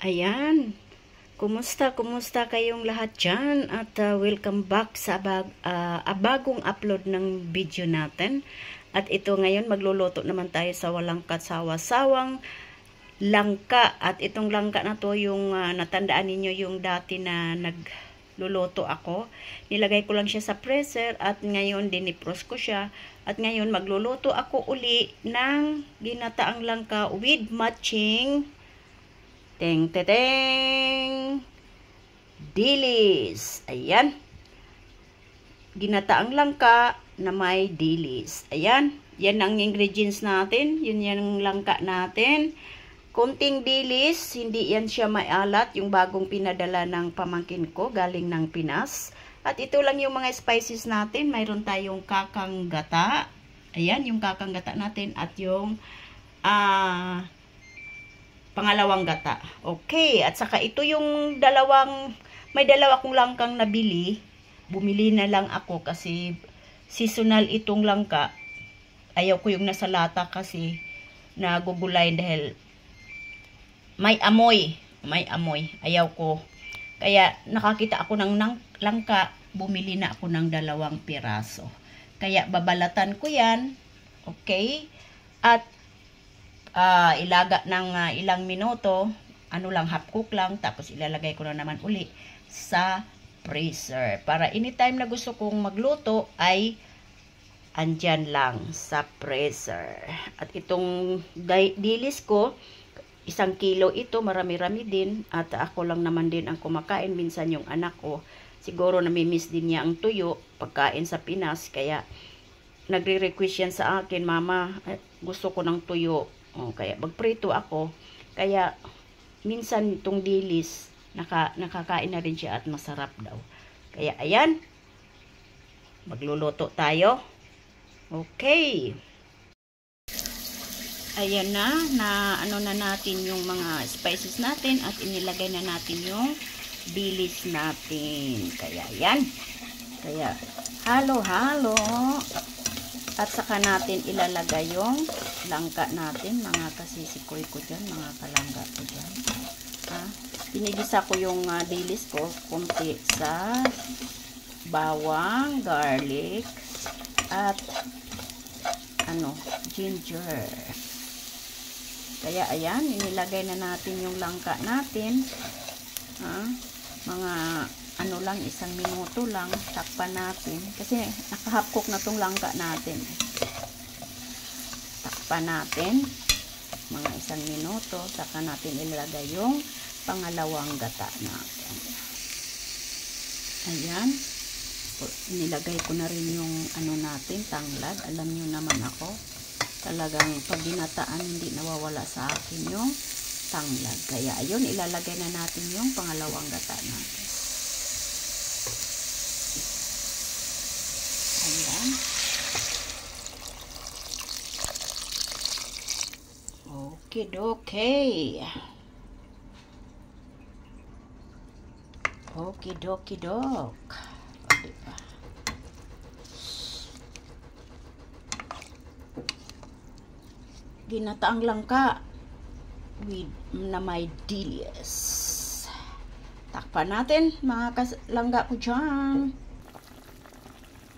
Ayan, kumusta kayong lahat dyan? At welcome back sa bagong upload ng video natin. At ito ngayon, magluluto naman tayo sa walang kasawa-sawang langka. At itong langka na to, yung natandaan ninyo yung dati na nagluluto ako. Nilagay ko lang siya sa freezer at ngayon dinipros ko siya. At ngayon magluluto ako uli ng ginataang langka with matching dilis. Ayan. Ginataang langka na may dilis. Ayan. Yan ang ingredients natin. Yun yung langka natin. Konting dilis. Hindi yan siya maalat. Yung bagong pinadala ng pamangkin ko. Galing ng Pinas. At ito lang yung mga spices natin. Mayroon tayong kakang gata. Ayan. Yung kakang gata natin. At yung pangalawang gata. Okay. At saka ito yung may dalawa kong langkang nabili. Bumili na lang ako kasi seasonal itong langka. Ayaw ko yung nasa lata kasi nagugulay dahil may amoy. May amoy. Ayaw ko. Kaya nakakita ako ng langka. Bumili na ako ng 2 piraso. Kaya babalatan ko yan. Okay. At ilaga ng ilang minuto, half cook lang, tapos ilalagay ko na naman uli sa freezer. Para anytime na gusto kong magluto ay andyan lang sa freezer. At itong dilis ko, 1 kilo ito, marami-rami din. At ako lang naman din ang kumakain. Minsan yung anak ko, siguro namimiss din niya ang tuyo, pagkain sa Pinas. Kaya nagre-request yan sa akin, Mama, gusto ko ng tuyo. Kaya magprito ako. Kaya minsan itong dilis nakakain na rin siya at masarap daw. Kaya ayan. Magluluto tayo. Okay. Ayan na ano na natin yung mga spices natin at inilagay na natin yung dilis natin. Kaya ayan. Kaya halo-halo. At saka natin ilalagay yung langka natin, mga kasisikoy ko dyan, mga kalangga ko dyan. Pinigisa ko yung dilis ko, kunti sa bawang, garlic, at ginger. Kaya ayan, inilagay na natin yung langka natin. Mga lang, 1 minuto lang, takpan natin. Kasi naka-half cook na tong langka natin. Takpan natin, mga 1 minuto, saka natin ilagay yung pangalawang gata natin. Ayan. Nilagay ko na rin yung natin, tanglad. Alam nyo naman ako, talagang pag ginataan, hindi nawawala sa akin yung tanglad. Kaya ayun, ilalagay na natin yung pangalawang gata natin. Ayan. Okay. Okidokidok. Diba? Ginataang langka na may dilis. Takpan natin, mga langga ko dyan.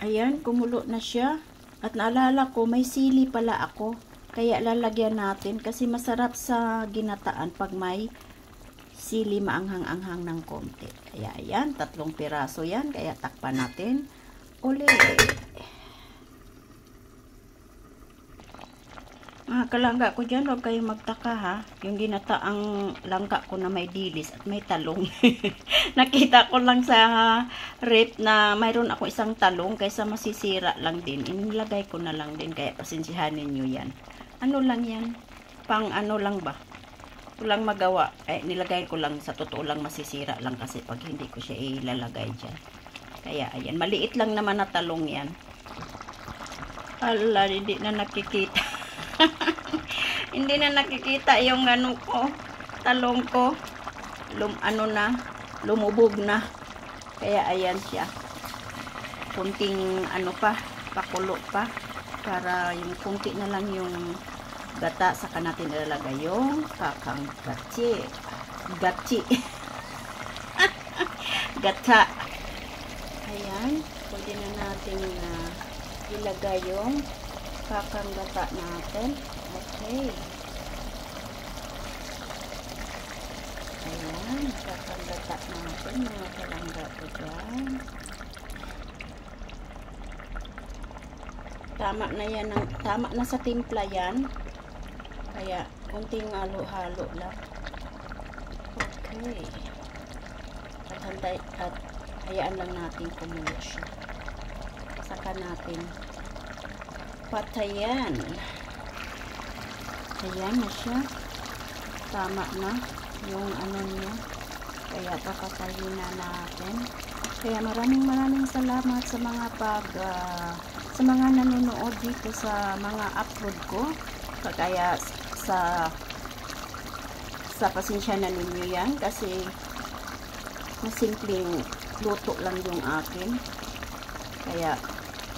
Ayan, kumulo na siya. At naalala ko, may sili pala ako. Kaya lalagyan natin kasi masarap sa ginataan pag may sili, maanghang-anghang ng konti. Kaya ayan, 3 piraso yan. Kaya takpan natin ulit. Mga kalangga ko dyan, huwag kayong magtaka ha. Yung ginataang langka ko na may dilis at may talong. Nakita ko lang sa rep na mayroon ako 1 talong kaysa masisira lang din. Inilagay ko na lang din, kaya pasensihanin nyo yan. Ano lang yan? Pang lang ba? Walang magawa. Nilagay ko lang, sa totoo lang masisira lang kasi pag hindi ko siya ilalagay dyan. Kaya ayan, maliit lang naman na talong yan. Hala, hindi na nakikita. Hindi na nakikita yung talong ko. Lumubog na. Kaya ayan siya. Kunting pakulo pa. Para yung kunti na lang yung gata, saka natin ilalagay yung kakang gatsi. Gachi. Gata. Ayan. Pwede na natin ilagay yung kakang gata natin. Okay. Ayan. Kakang gata natin. Mga kalangga ko dyan. Tama na yan. Tama na sa timpla yan. Kaya, kunting halo-halo lang. Okay. At hayaan lang natin kumulo siya. Saka natin patayan. Ayan na siya. Tama na yung ano niya. Kaya papatayin na natin. Kaya maraming salamat sa mga sa mga nanonood dito sa mga upload ko. Kaya sa pasensya na ninyo yan kasi masimpleng luto lang yung akin. Kaya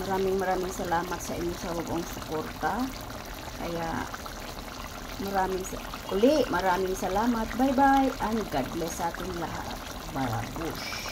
maraming salamat sa inyo sa buong suporta. Kaya maraming salamat. Bye bye and God bless sa ating lahat. Babush.